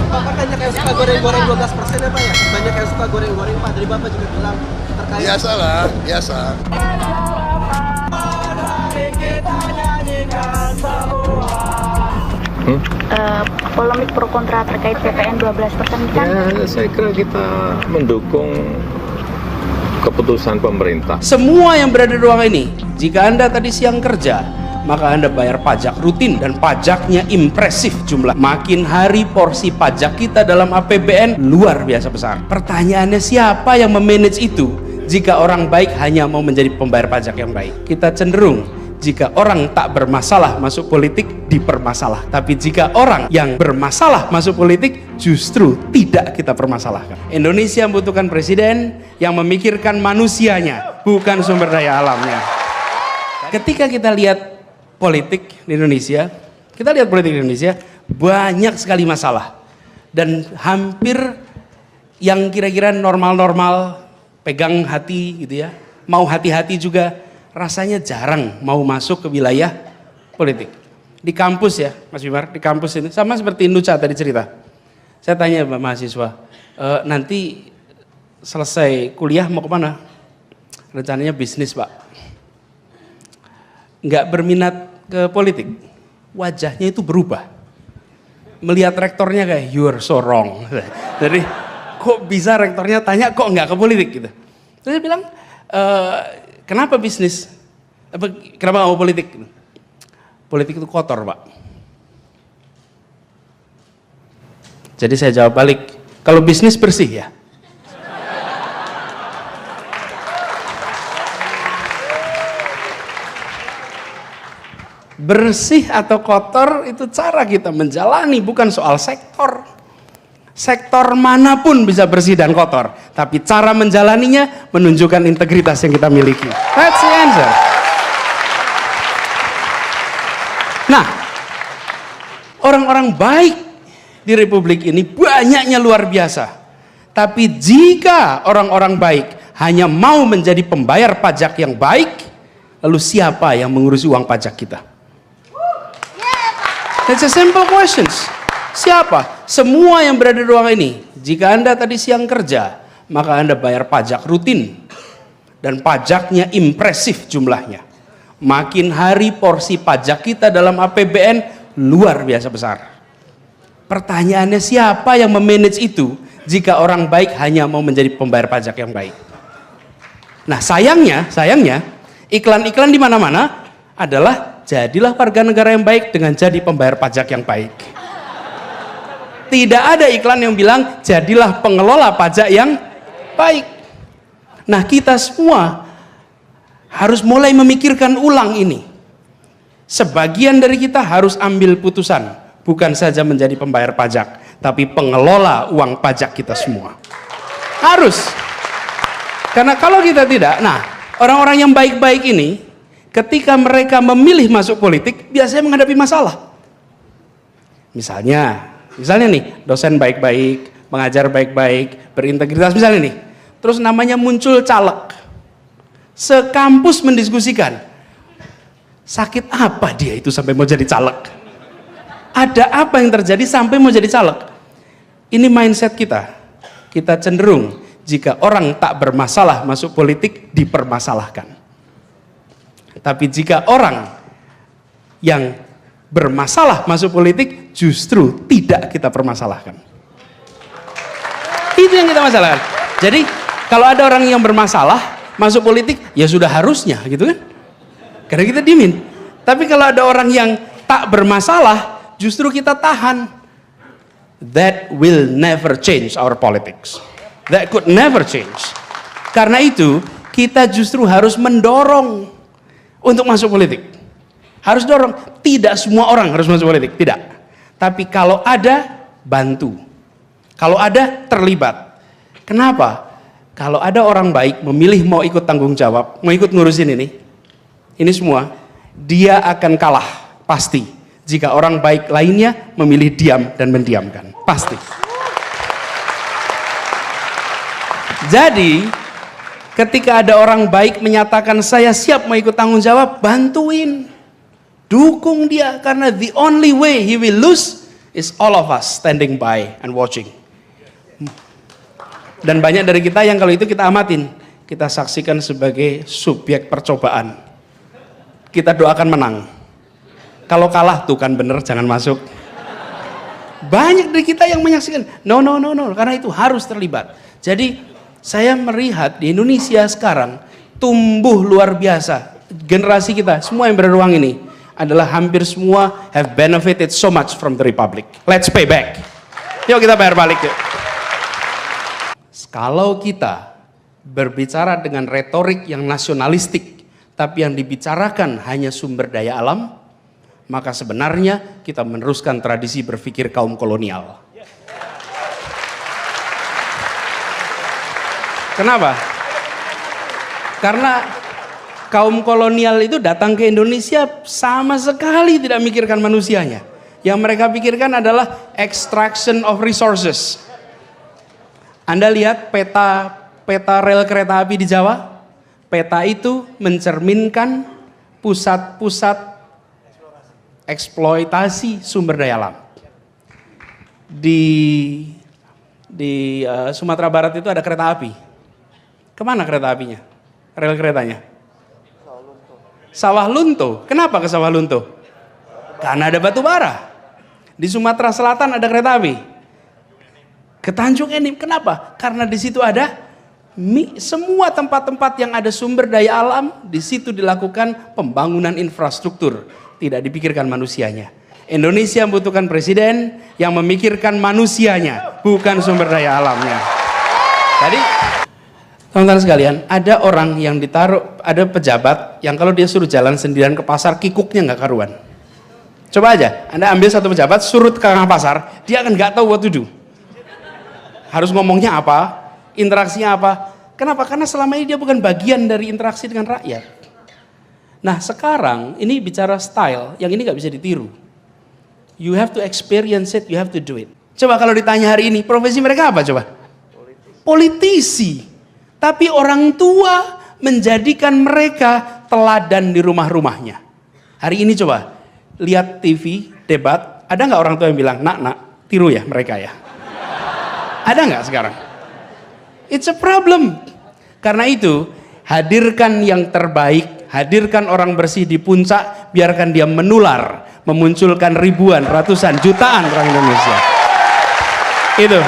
Bapak banyak yang suka goreng-goreng 12% ya Pak ya? Banyak yang suka goreng-goreng Pak, dari Bapak juga bilang terkait. Biasalah, biasa. Polemik pro kontra terkait PPN 12% kan? Ya, saya kira kita mendukung keputusan pemerintah. Semua yang berada di ruang ini, jika Anda tadi siang kerja, maka Anda bayar pajak rutin dan pajaknya impresif jumlah. Makin hari porsi pajak kita dalam APBN luar biasa besar. Pertanyaannya, siapa yang memanage itu? Jika orang baik hanya mau menjadi pembayar pajak yang baik, kita cenderung jika orang tak bermasalah masuk politik dipermasalah. Tapi jika orang yang bermasalah masuk politik justru tidak kita permasalahkan. Indonesia membutuhkan presiden yang memikirkan manusianya, bukan sumber daya alamnya. Ketika kita lihat politik di Indonesia, banyak sekali masalah. Dan hampir yang kira-kira normal-normal, pegang hati gitu ya, mau hati-hati juga, rasanya jarang mau masuk ke wilayah politik. Di kampus ya Mas Bimar, di kampus ini sama seperti Nuca tadi cerita. Saya tanya mahasiswa, nanti selesai kuliah mau kemana? Rencananya bisnis Pak. Nggak berminat ke politik, wajahnya itu berubah. Melihat rektornya kayak you are so wrong. Jadi kok bisa rektornya tanya kok nggak ke politik gitu. Terus dia bilang, kenapa bisnis? Kenapa nggak mau politik? Politik itu kotor Pak. Jadi saya jawab balik, kalau bisnis bersih ya. Bersih atau kotor itu cara kita menjalani, bukan soal sektor. Sektor manapun bisa bersih dan kotor, tapi cara menjalaninya menunjukkan integritas yang kita miliki. That's the answer. Nah, orang-orang baik di Republik ini banyaknya luar biasa. Tapi jika orang-orang baik hanya mau menjadi pembayar pajak yang baik, lalu siapa yang mengurusi uang pajak kita? That's a simple questions. Siapa? Semua yang berada di ruang ini. Jika Anda tadi siang kerja, maka Anda bayar pajak rutin. Dan pajaknya impresif jumlahnya. Makin hari porsi pajak kita dalam APBN luar biasa besar. Pertanyaannya, siapa yang memanage itu jika orang baik hanya mau menjadi pembayar pajak yang baik? Nah sayangnya iklan-iklan di mana-mana adalah jadilah warga negara yang baik dengan jadi pembayar pajak yang baik. Tidak ada iklan yang bilang jadilah pengelola pajak yang baik. Nah kita semua harus mulai memikirkan ulang ini. Sebagian dari kita harus ambil putusan, bukan saja menjadi pembayar pajak, tapi pengelola uang pajak kita semua. Harus. Karena kalau kita tidak, nah orang-orang yang baik-baik ini, ketika mereka memilih masuk politik, biasanya menghadapi masalah. Misalnya nih, dosen baik-baik, mengajar baik-baik, berintegritas misalnya nih. Terus namanya muncul caleg. Sekampus mendiskusikan, sakit apa dia itu sampai mau jadi caleg? Ada apa yang terjadi sampai mau jadi caleg? Ini mindset kita. Kita cenderung jika orang tak bermasalah masuk politik dipermasalahkan. Tapi jika orang yang bermasalah masuk politik justru tidak kita permasalahkan. Itu yang kita masalahkan. Jadi kalau ada orang yang bermasalah masuk politik, ya sudah harusnya gitu kan. Karena kita diemin. Tapi kalau ada orang yang tak bermasalah, justru kita tahan. That will never change our politics. That could never change. Karena itu, kita justru harus mendorong untuk masuk politik. Harus dorong. Tidak semua orang harus masuk politik, tidak. Tapi kalau ada, bantu. Kalau ada, terlibat. Kenapa? Kalau ada orang baik memilih mau ikut tanggung jawab, mau ikut ngurusin ini semua, dia akan kalah, pasti. Jika orang baik lainnya memilih diam dan mendiamkan, pasti. Jadi, ketika ada orang baik menyatakan saya siap mau ikut tanggung jawab, bantuin. Dukung dia, karena the only way he will lose is all of us standing by and watching. Dan banyak dari kita yang kalau itu kita amatin, kita saksikan sebagai subjek percobaan. Kita doakan menang. Kalau kalah tuh kan bener, jangan masuk. Banyak dari kita yang menyaksikan, no, karena itu harus terlibat. Jadi saya melihat di Indonesia sekarang tumbuh luar biasa. Generasi kita, semua yang berruang ini adalah hampir semua have benefited so much from the Republic. Let's pay back. Yuk kita bayar balik yuk. Kalau kita berbicara dengan retorik yang nasionalistik, tapi yang dibicarakan hanya sumber daya alam, maka sebenarnya kita meneruskan tradisi berpikir kaum kolonial. Kenapa? Karena kaum kolonial itu datang ke Indonesia sama sekali tidak mikirkan manusianya. Yang mereka pikirkan adalah extraction of resources. Anda lihat peta rel kereta api di Jawa? Peta itu mencerminkan pusat-pusat eksploitasi sumber daya alam. Di Sumatera Barat itu ada kereta api. Kemana kereta apinya? Rel keretanya? Sawah Lunto. Kenapa ke Sawah Lunto? Karena ada batu bara. Di Sumatera Selatan ada kereta api. Ke Tanjung Enim, kenapa? Karena di situ ada semua tempat-tempat yang ada sumber daya alam, di situ dilakukan pembangunan infrastruktur, tidak dipikirkan manusianya. Indonesia membutuhkan presiden yang memikirkan manusianya, bukan sumber daya alamnya. Jadi, teman-teman sekalian, ada orang yang ditaruh, ada pejabat yang kalau dia suruh jalan sendirian ke pasar, kikuknya nggak karuan. Coba aja, Anda ambil satu pejabat, suruh ke tengah pasar, dia akan nggak tahu what to do. Harus ngomongnya apa, interaksinya apa. Kenapa? Karena selama ini dia bukan bagian dari interaksi dengan rakyat. Nah sekarang ini bicara style, yang ini gak bisa ditiru. You have to experience it, you have to do it. Coba kalau ditanya hari ini, profesi mereka apa coba? Politisi. Tapi orang tua menjadikan mereka teladan di rumah-rumahnya. Hari ini coba, lihat TV, debat, ada gak orang tua yang bilang, nak, tiru ya mereka ya? Ada nggak sekarang? It's a problem. Karena itu, hadirkan yang terbaik, hadirkan orang bersih di puncak, biarkan dia menular, memunculkan ribuan, ratusan, jutaan orang Indonesia. Itu.